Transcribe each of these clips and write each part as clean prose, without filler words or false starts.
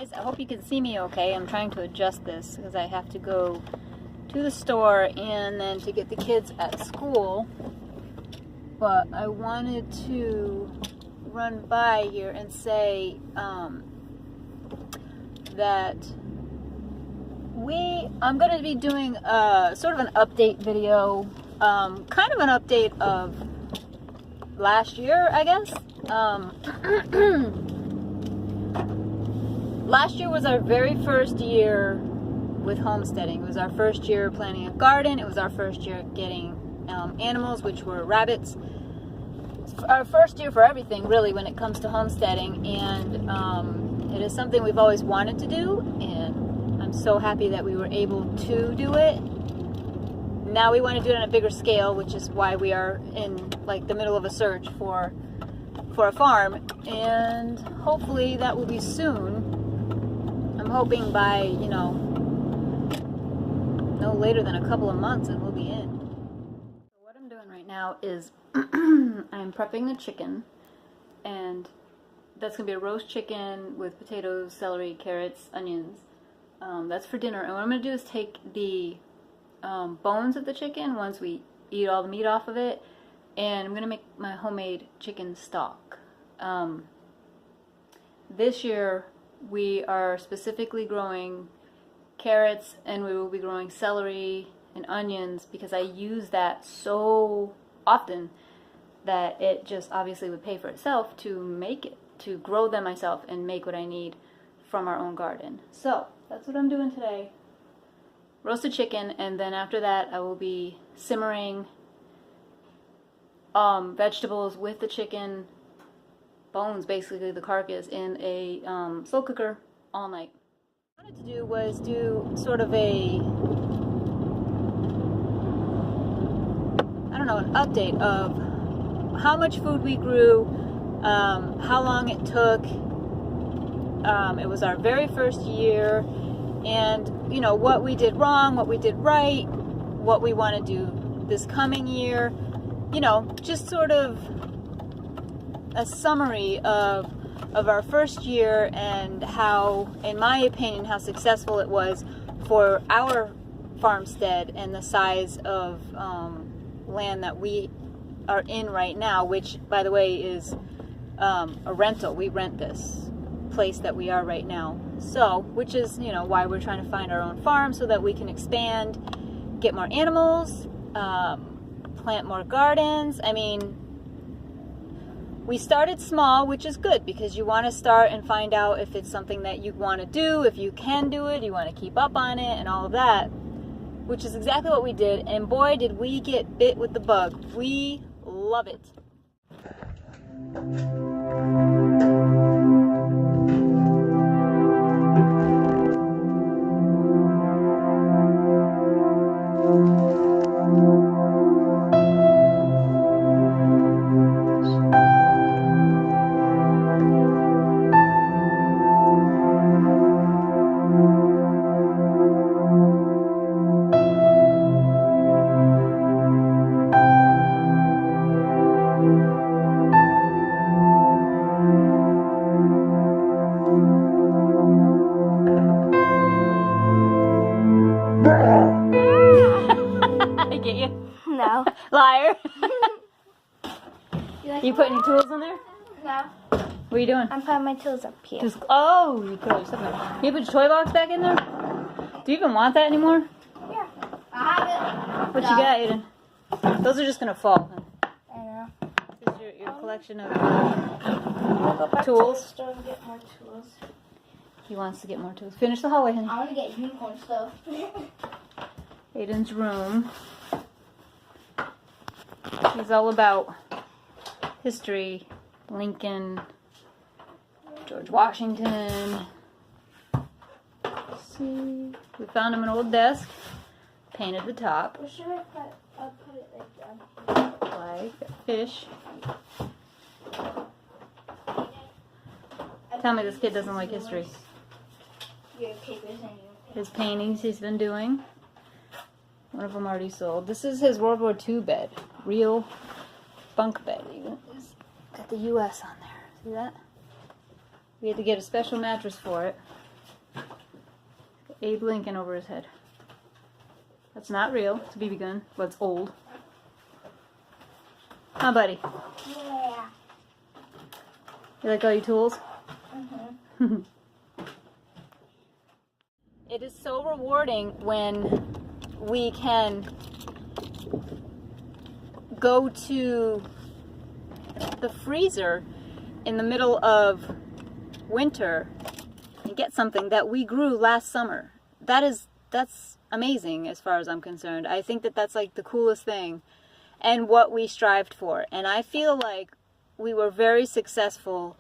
guys, I hope you can see me okay. I'm trying to adjust this because I have to go to the store and then to get the kids at school. But I wanted to run by here and say that I'm going to be doing sort of an update video, kind of an update of last year, I guess. Last year was our very first year with homesteading. It was our first year planting a garden. It was our first year getting animals, which were rabbits. It's our first year for everything, really, when it comes to homesteading, and it is something we've always wanted to do, and I'm so happy that we were able to do it. Now we want to do it on a bigger scale, which is why we are in like the middle of a search for a farm, and hopefully that will be soon. I'm hoping by, you know, no later than a couple of months and we'll be in. So what I'm doing right now is I'm prepping the chicken, and that's going to be a roast chicken with potatoes, celery, carrots, onions. That's for dinner. And what I'm going to do is take the bones of the chicken once we eat all the meat off of it, and I'm going to make my homemade chicken stock. This year we are specifically growing carrots, and we will be growing celery and onions because I use that so often that it just obviously would pay for itself to make it, to grow them myself and make what I need from our own garden. So that's what I'm doing today. Roasted chicken, and then after that I will be simmering vegetables with the chicken bones, basically the carcass, in a slow cooker all night. What I wanted to do was do sort of a, I don't know, an update of how much food we grew, how long it took. It was our very first year, and you know, what we did wrong, what we did right, what we want to do this coming year. You know, just sort of a summary of our first year and how, in my opinion, how successful it was for our farmstead and the size of land that we are in right now, which, by the way, is a rental. We rent this place that we are right now. So, which is, you know, why we're trying to find our own farm so that we can expand, get more animals, plant more gardens. I mean, we started small, which is good because you want to start and find out if it's something that you want to do, if you can do it, you want to keep up on it and all of that, which is exactly what we did. And boy, did we get bit with the bug. We love it. Get you? No. Liar. You putting your tools in there? No. What are you doing? I'm putting my tools up here. Oh, you put all your stuff in there. You put your toy box back in there? Do you even want that anymore? Yeah. I have it. What you got, Ayden? Those are just going to fall. I know. This is your collection of I'll go back tools. to the store and get more tools. He wants to get more tools. Finish the hallway, honey. I want to get unicorn stuff. Ayden's room. He's all about history, Lincoln, George Washington. Let's see, we found him an old desk, painted the top. Where should I put? I'll put it like that. Flag, fish. Tell me this kid doesn't like history. Your papers and your His paintings he's been doing. One of them already sold. This is his World War II bed. Real bunk bed even. It's got the US on there. See that? We had to get a special mattress for it. Abe Lincoln over his head. That's not real. It's a BB gun. Well, it's old. Huh, buddy? Yeah. You like all your tools? Mhm. It is so rewarding when we can go to the freezer in the middle of winter and get something that we grew last summer. That's amazing as far as I'm concerned. I think that that's like the coolest thing and what we strived for. And I feel like we were very successful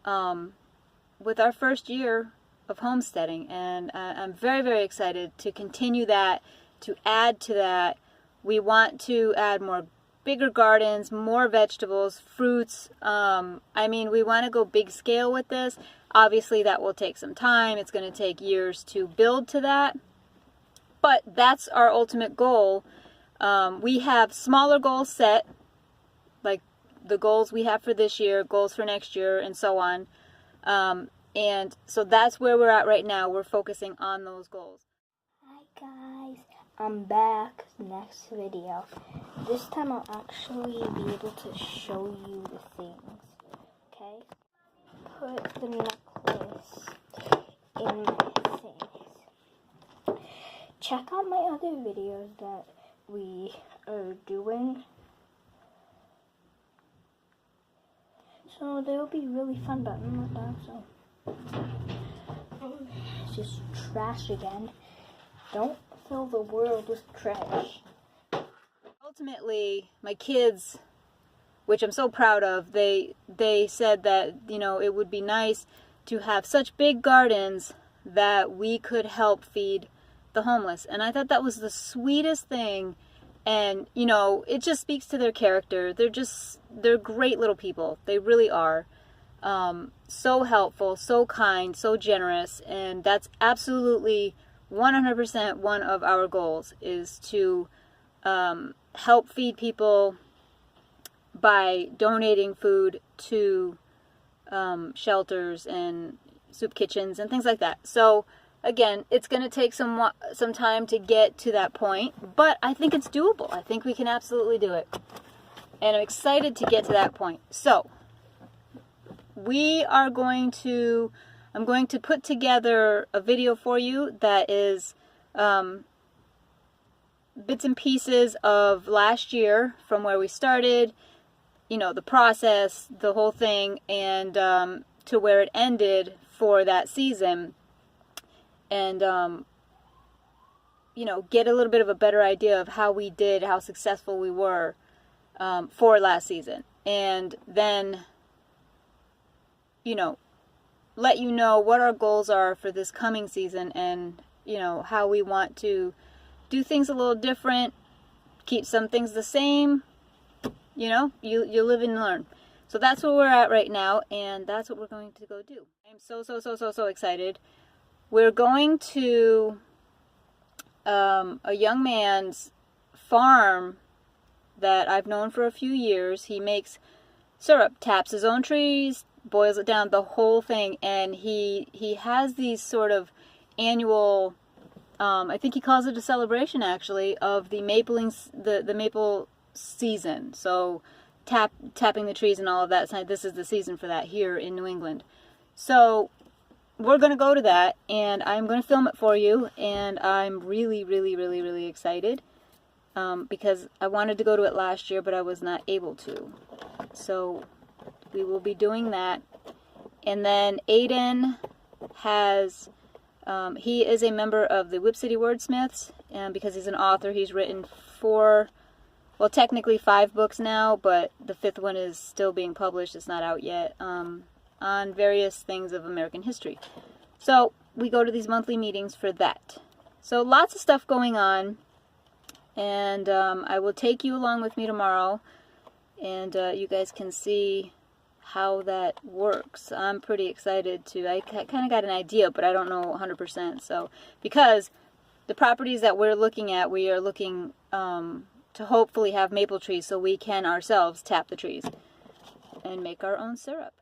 with our first year of homesteading, and I'm very, very excited to continue that, to add to that. We want to add more bigger gardens, more vegetables, fruits. I mean, we want to go big scale with this. Obviously, that will take some time. It's going to take years to build to that, but that's our ultimate goal. We have smaller goals set, like the goals we have for this year, goals for next year, and so on. And so that's where we're at right now. We're focusing on those goals. Hi guys, I'm back. Next video. This time I'll actually be able to show you the things. Okay? Put the necklace in my things. Check out my other videos that we are doing. So they'll be really fun, but I'm not done, so. It's just trash again. Don't fill the world with trash. Ultimately, my kids, which I'm so proud of, they said that, you know, it would be nice to have such big gardens that we could help feed the homeless. And I thought that was the sweetest thing. And, you know, it just speaks to their character. They're great little people. They really are. So helpful, so kind, so generous. And that's absolutely 100% one of our goals, is to help feed people by donating food to shelters and soup kitchens and things like that. So again, it's going to take some time to get to that point, but I think it's doable. I think we can absolutely do it. And I'm excited to get to that point. So I'm going to put together a video for you that is bits and pieces of last year from where we started, you know, the process, the whole thing, and to where it ended for that season. And, you know, get a little bit of a better idea of how we did, how successful we were for last season. And then, you know, let you know what our goals are for this coming season, and, you know, how we want to do things a little different, keep some things the same. You know, you live and learn. So that's where we're at right now, and that's what we're going to go do. I'm so excited. We're going to a young man's farm that I've known for a few years. He makes syrup, taps his own trees, boils it down, the whole thing, and he has these sort of annual, I think he calls it a celebration actually, of the the maple season. So tapping the trees and all of that. This is the season for that here in New England. So we're going to go to that, and I'm going to film it for you, and I'm really excited because I wanted to go to it last year, but I was not able to. So we will be doing that. And then Ayden has, he is a member of the Whip City Wordsmiths, and because he's an author, he's written 4, well, technically 5 books now, but the 5th one is still being published. It's not out yet. On various things of American history. So we go to these monthly meetings for that. So lots of stuff going on, and I will take you along with me tomorrow, and you guys can see how that works. I'm pretty excited to. I kind of got an idea, but I don't know 100%. So because the properties that we're looking at, we are looking to hopefully have maple trees so we can ourselves tap the trees and make our own syrup.